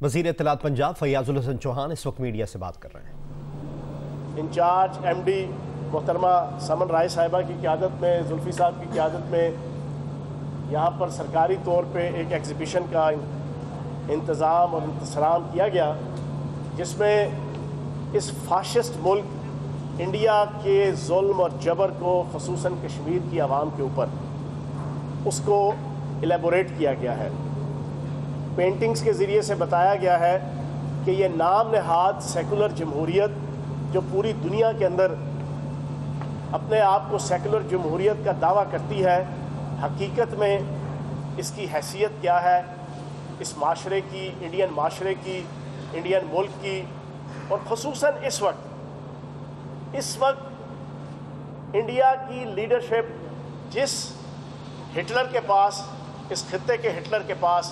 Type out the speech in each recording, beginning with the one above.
وزیر اطلاعات پنجاب فیاض الحسن چوہان اس وقت میڈیا سے بات کر رہے ہیں۔ انچارج ایم ڈی محترمہ سمن رائے صاحبہ کی قیادت میں، زلفی صاحب کی قیادت میں یہاں پر سرکاری طور پہ ایک ایگزیبیشن کا انتظام اور انتظام کیا گیا، جس میں اس فاشسٹ ملک انڈیا کے ظلم اور جبر کو، خصوصاً کشمیر کی عوام کے اوپر، اس کو ایلیبوریٹ کیا گیا ہے۔ پینٹنگز کے ذریعے سے بتایا گیا ہے کہ یہ نام نہاد سیکولر جمہوریت جو پوری دنیا کے اندر اپنے آپ کو سیکولر جمہوریت کا دعویٰ کرتی ہے، حقیقت میں اس کی حیثیت کیا ہے، اس معاشرے کی، انڈین معاشرے کی، انڈین ملک کی، اور خصوصاً اس وقت انڈیا کی لیڈرشپ جس ہٹلر کے پاس، اس خطے کے ہٹلر کے پاس،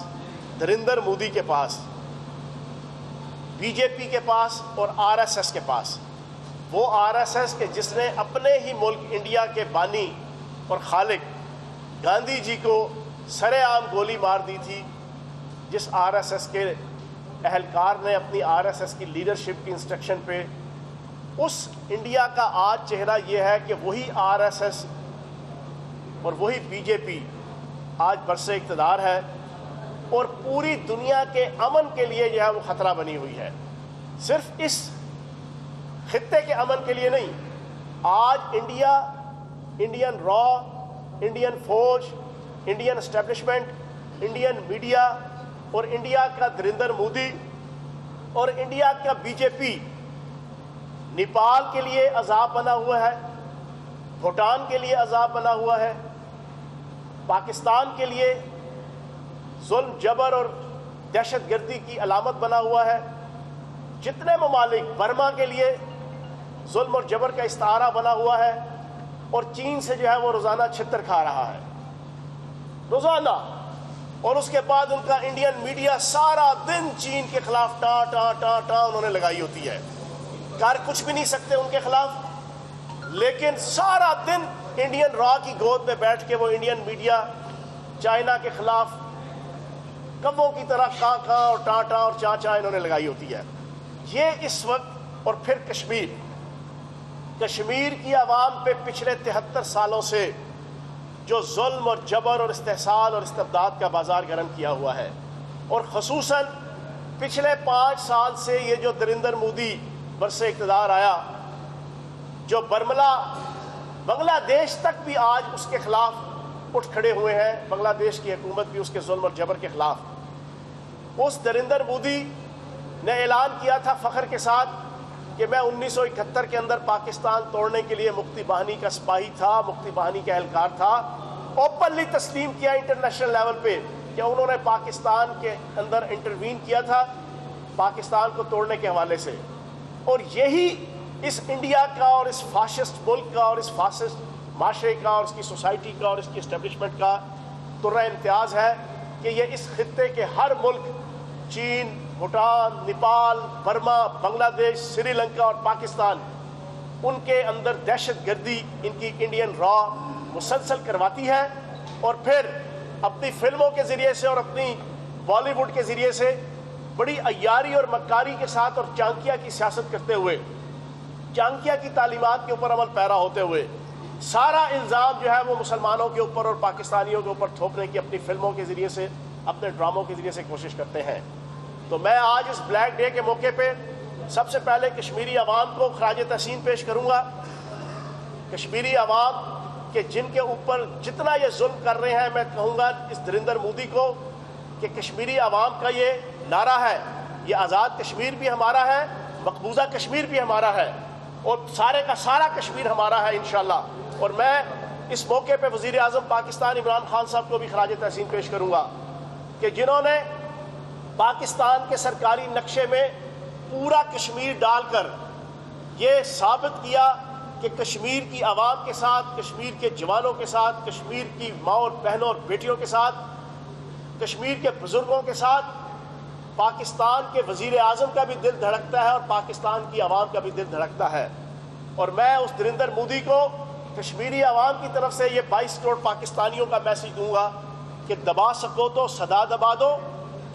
نریندر مودی کے پاس، بی جے پی کے پاس اور آر ایس ایس کے پاس، وہ آر ایس ایس کے جس نے اپنے ہی ملک انڈیا کے بانی اور خالق گاندھی جی کو سرے عام گولی مار دی تھی، جس آر ایس ایس کے اہلکار نے اپنی آر ایس ایس کی لیڈرشپ کی انسٹرکشن پہ، اس انڈیا کا آج چہرہ یہ ہے کہ وہی آر ایس ایس اور وہی بی جے پی آج برسر اقتدار ہے اور پوری دنیا کے امن کے لیے جو ہے وہ خطرہ بنی ہوئی ہے۔ صرف اس خطے کے امن کے لیے نہیں، آج انڈیا، انڈین را، انڈین فوج، انڈین اسٹیبلشمنٹ، انڈین میڈیا اور انڈیا کا نریندر مودی اور انڈیا کا بی جے پی نیپال کے لیے عذاب بنا ہوا ہے، بھوٹان کے لیے عذاب بنا ہوا ہے، پاکستان کے لیے ظلم، جبر اور دہشت گردی کی علامت بنا ہوا ہے، جتنے ممالک، برما کے لیے ظلم اور جبر کا استعارہ بنا ہوا ہے، اور چین سے جو ہے وہ روزانہ چھتر کھا رہا ہے، روزانہ۔ اور اس کے بعد ان کا انڈین میڈیا سارا دن چین کے خلاف ٹاں ٹاں ٹاں ٹاں انہوں نے لگائی ہوتی ہے، کر کچھ بھی نہیں سکتے ان کے خلاف، لیکن سارا دن انڈین را کی گود میں بیٹھ کے وہ انڈین میڈیا چائنا کے خلاف کبوں کی طرح کاں کاں اور ٹاں ٹاں اور چاں چاں انہوں نے لگائی ہوتی ہے۔ یہ اس وقت، اور پھر کشمیر کی عوام پہ پچھلے 73 سالوں سے جو ظلم اور جبر اور استحصال اور استبداد کا بازار گرم کیا ہوا ہے، اور خصوصاً پچھلے 5 سال سے یہ جو نریندر مودی برسر اقتدار آیا، جو برملا بنگلہ دیش تک بھی آج اس کے خلاف اٹھ کھڑے ہوئے ہیں، بنگلہ دیش کی حکومت بھی اس کے ظلم اور جبر کے خلاف۔ اس نریندر مودی نے اعلان کیا تھا فخر کے ساتھ کہ میں 1971 کے اندر پاکستان توڑنے کے لیے مکتی باہنی کا سپاہی تھا، مکتی باہنی کا اہلکار تھا، اوپنلی تسلیم کیا انٹرنیشنل لیول پہ کہ انہوں نے پاکستان کے اندر انٹروین کیا تھا پاکستان کو توڑنے کے حوالے سے۔ اور یہی اس انڈیا کا اور اس فاشسٹ ملک کا اور اس فاشسٹ معاشرے کا اور اس کی سوسائٹی کا اور اس کی اسٹیبلشمنٹ کا درہ امتیاز ہے کہ یہ اس خطے کے ہر ملک، چین، بھوٹان، نیپال، برما، بنگلہ دیش، سری لنکا اور پاکستان، ان کے اندر دہشت گردی ان کی انڈین را مسلسل کرواتی ہے، اور پھر اپنی فلموں کے ذریعے سے اور اپنی بالی ووڈ کے ذریعے سے بڑی عیاری اور مکاری کے ساتھ اور چانکیا کی سیاست کرتے ہوئے، چانکیا کی تعلیمات کے اوپر عمل پیرا ہوتے ہوئے سارا الزام جو ہے وہ مسلمانوں کے اوپر اور پاکستانیوں کے اوپر تھوپنے کی اپنی فلموں کے ذریعے سے، اپنے ڈراموں کے ذریعے سے کوشش کرتے ہیں۔ تو میں آج اس بلیک ڈے کے موقع پہ سب سے پہلے کشمیری عوام کو خراج تحسین پیش کروں گا۔ کشمیری عوام کہ جن کے اوپر جتنا یہ ظلم کر رہے ہیں، میں کہوں گا اس نریندر مودی کو کہ کشمیری عوام کا یہ نعرہ ہے، یہ آزاد کشمیر بھی ہمارا ہے، مقبوضہ کشمیر بھی ہمارا ہے، اور سارے کا سارا کشمیر ہمارا ہے انشاءاللہ۔ اور میں اس موقع پہ وزیر اعظم پاکستان عمران خان صاحب کو بھی خراج تحسین پیش کروں گا کہ جنہوں نے پاکستان کے سرکاری نقشے میں پورا کشمیر ڈال کر یہ ثابت کیا کہ کشمیر کی عوام کے ساتھ، کشمیر کے جوانوں کے ساتھ، کشمیر کی ماں اور بہنوں اور بیٹیوں کے ساتھ، کشمیر کے بزرگوں کے ساتھ پاکستان کے وزیر اعظم کا بھی دل دھڑکتا ہے اور پاکستان کی عوام کا بھی دل دھڑکتا ہے۔ اور میں اس نریندر مودی کو کشمیری عوام کی طرف سے یہ 22 کروڑ پاکستانیوں کا میسج دوں گا کہ دبا سکو تو صدا دبا دو،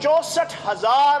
64,000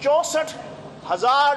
64,000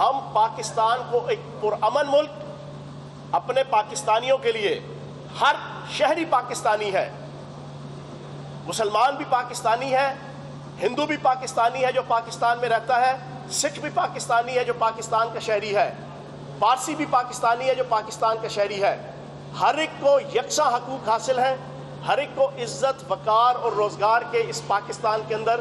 ہم پاکستان کو ایک پرامن ملک، اپنے پاکستانیوں کے لیے ہر شہری پاکستانی ہے، مسلمان بھی پاکستانی ہے، ہندو بھی پاکستانی ہے جو پاکستان میں رہتا ہے، سکھ بھی پاکستانی ہے جو پاکستان کا شہری ہے، پارسی بھی پاکستانی ہے جو پاکستان کا شہری ہے، ہر ایک کو یکساں حقوق حاصل ہیں، ہر ایک کو عزت، وقار اور روزگار کے اس پاکستان کے اندر،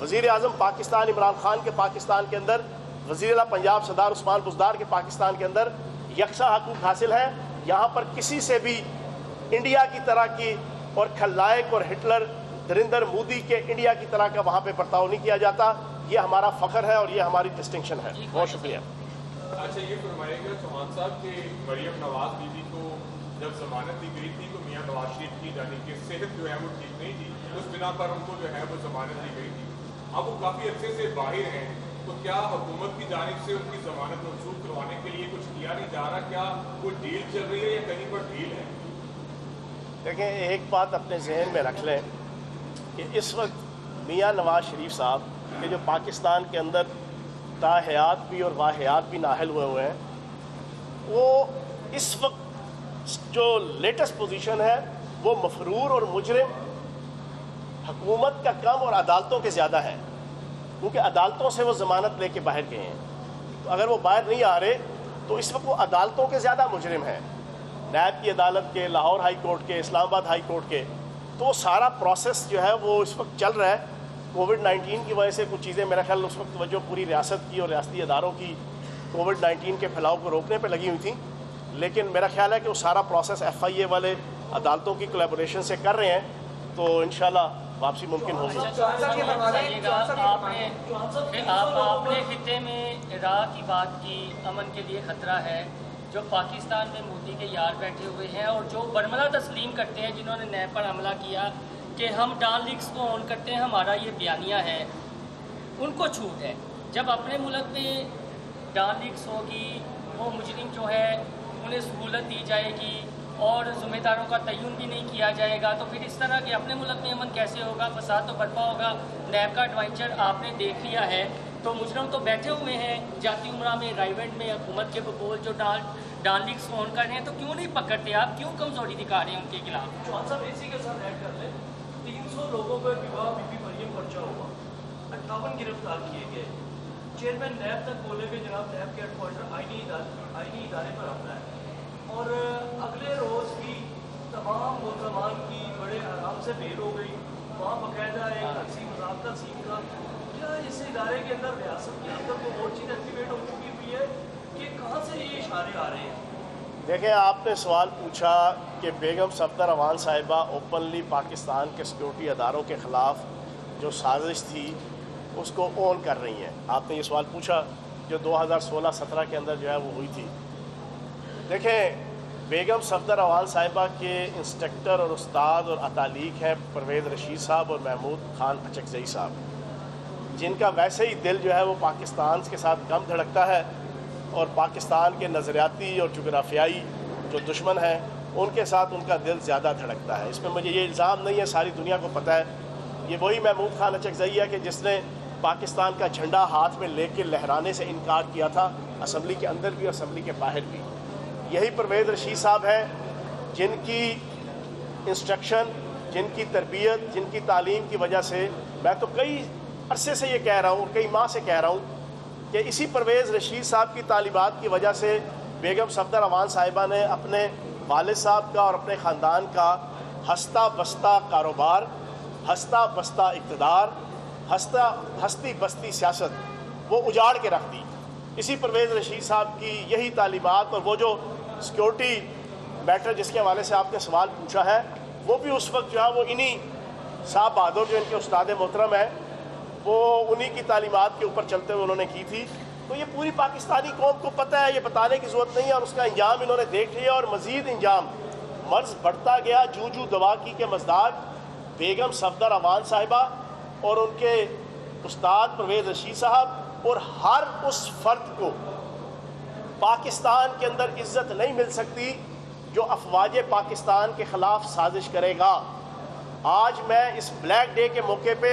وزیر اعظم پاکستان عمران خان کے پاکستان کے اندر، وزیر اعلیٰ پنجاب سردار عثمان بزدار کے پاکستان کے اندر یکساں حقوق حاصل ہیں۔ یہاں پر کسی سے بھی انڈیا کی طرح کی اور کھلنائک اور ہٹلر دھریندر مودی کے انڈیا کی طرح کا وہاں پہ برتاؤ نہیں کیا جاتا۔ یہ ہمارا فخر ہے اور یہ ہماری ڈسٹنکشن ہے۔ بہت شکریہ۔ اچھا یہ فرمائے گا چوہان صاحب کہ مریم نواز بیوی کو جب ضمانت دی گئی تھی تو میاں نواز شریف کی یعنی کہ صحت جو ہے وہ ٹھیک نہیں تھی، اس بنا پر ان کو جو ہے وہ ضمانت دی گئی تھی۔ اب وہ کافی عرصے سے باہر ہیں، تو کیا حکومت کی جانب سے ان کی ضمانت منسوخ کروانے کے لیے کچھ کیا نہیں جا رہا؟ کیا کوئی ڈیل چل رہی ہے یا کہیں پر ڈیل ہے؟ دیکھیں ایک بات اپنے ذہن میں رکھ لیں کہ اس وقت میاں نواز شریف صاحب کہ جو پاکستان کے اندر تاحیات بھی اور واحیات بھی نااہل ہوئے ہیں، وہ اس وقت جو لیٹسٹ پوزیشن ہے وہ مفرور اور مجرم حکومت کا کم اور عدالتوں کے زیادہ ہے، کیونکہ عدالتوں سے وہ ضمانت لے کے باہر گئے ہیں۔ تو اگر وہ باہر نہیں آ رہے تو اس وقت وہ عدالتوں کے زیادہ مجرم ہیں، نیب کی عدالت کے، لاہور ہائی کورٹ کے، اسلام آباد ہائی کورٹ کے۔ تو وہ سارا پروسیس جو ہے وہ اس وقت چل رہا ہے۔ کووڈ-19 کی وجہ سے کچھ چیزیں میرا خیال اس وقت توجہ پوری ریاست کی اور ریاستی اداروں کی کووڈ-19 کے پھیلاؤ کو روکنے پہ لگی ہوئی تھیں، لیکن میرا خیال ہے کہ وہ سارا پروسیس ایف آئی اے والے عدالتوں کی کولیبوریشن سے کر رہے ہیں، تو انشاءاللہ واپسی ممکن ہوگی۔ آپ نے خطے میں عراق کی بات کی، امن کے لیے خطرہ ہے، جو پاکستان میں مودی کے یار بیٹھے ہوئے ہیں اور جو برملا تسلیم کرتے ہیں، جنہوں نے نیب پر حملہ کیا کہ ہم ڈان لیکس کو آن کرتے ہیں، ہمارا یہ بیانیہ ہے، ان کو چھوٹ ہے۔ جب اپنے ملک میں ڈان لیکس ہوگی، وہ مجرم جو ہے انہیں سہولت دی جائے گی اور ذمہ داروں کا تعین بھی نہیں کیا جائے گا، تو پھر اس طرح کہ اپنے ملک میں امن کیسے ہوگا؟ فساد تو برپا ہوگا۔ نیب کا ایڈوینچر آپ نے دیکھ لیا ہے، تو مجرم تو بیٹھے ہوئے ہیں جاتی عمرہ میں، رائیونڈ میں، حکومت کے بقول جو ڈان لیکس کو آن کر رہے ہیں، تو کیوں نہیں پکڑتے آپ؟ کیوں کمزوری دکھا رہے ہیں ان کے خلاف؟ چوہان صاحب اسی کے ساتھ ایڈ کر لیں، 300 لوگوں پر بیوہ بی بی مریم پرچہ ہوا، 58 گرفتار کیے گئے۔ چیئرمین نیب تک بولے کہ جناب نیب کے ہیڈ کوارٹر آئینی ادارے پر حملہ ہے، اور اگلے روز بھی تمام ملزمان کی بڑے آرام سے بیل ہو گئی، وہاں باقاعدہ ایک تقسیم ضابطہ سین کا۔ کیا اس ادارے کے اندر ریاست کے اندر تو اور چیز ایکٹیویٹ ہو چکی ہوئی ہے کہ کہاں سے یہ اشارے آ رہے ہیں؟ دیکھیں آپ نے سوال پوچھا کہ بیگم صفدر امان صاحبہ اوپنلی پاکستان کے سیکورٹی اداروں کے خلاف جو سازش تھی اس کو اون کر رہی ہیں۔ آپ نے یہ سوال پوچھا جو 2016-17 کے اندر جو ہے وہ ہوئی تھی۔ دیکھیں بیگم صفدر امان صاحبہ کے انسٹرکٹر اور استاد اور اتالیق ہیں پرویز رشید صاحب اور محمود خان اچکزئی صاحب، جن کا ویسے ہی دل جو ہے وہ پاکستان کے ساتھ کم دھڑکتا ہے، اور پاکستان کے نظریاتی اور جغرافیائی جو دشمن ہیں ان کے ساتھ ان کا دل زیادہ دھڑکتا ہے۔ اس میں مجھے یہ الزام نہیں ہے، ساری دنیا کو پتہ ہے۔ یہ وہی محمود خان اچکزئی ہے کہ جس نے پاکستان کا جھنڈا ہاتھ میں لے کے لہرانے سے انکار کیا تھا، اسمبلی کے اندر بھی اور اسمبلی کے باہر بھی۔ یہی پرویز رشید صاحب ہیں جن کی انسٹرکشن، جن کی تربیت، جن کی تعلیم کی وجہ سے میں تو کئی عرصے سے یہ کہہ رہا ہوں، کئی ماہ سے کہہ رہا ہوں کہ اسی پرویز رشید صاحب کی تعلیمات کی وجہ سے بیگم صفدر امان صاحبہ نے اپنے والد صاحب کا اور اپنے خاندان کا ہستہ بستہ کاروبار، ہستہ بستہ اقتدار، ہستی بستی سیاست وہ اجاڑ کے رکھ دی۔ اسی پرویز رشید صاحب کی یہی تعلیمات اور وہ جو سیکورٹی میٹر جس کے حوالے سے آپ نے سوال پوچھا ہے، وہ بھی اس وقت جو ہے وہ انہی صاحب بہادر جو ان کے استاد محترم ہیں، وہ انہی کی تعلیمات کے اوپر چلتے ہوئے انہوں نے کی تھی۔ تو یہ پوری پاکستانی قوم کو پتہ ہے، یہ بتانے کی ضرورت نہیں ہے، اور اس کا انجام انہوں نے دیکھ لیا، اور مزید انجام مرض بڑھتا گیا۔ جو دوا کی کے مزداق بیگم صفدر امان صاحبہ اور ان کے استاد پرویز رشید صاحب اور ہر اس فرد کو پاکستان کے اندر عزت نہیں مل سکتی جو افواج پاکستان کے خلاف سازش کرے گا۔ آج میں اس بلیک ڈے کے موقع پہ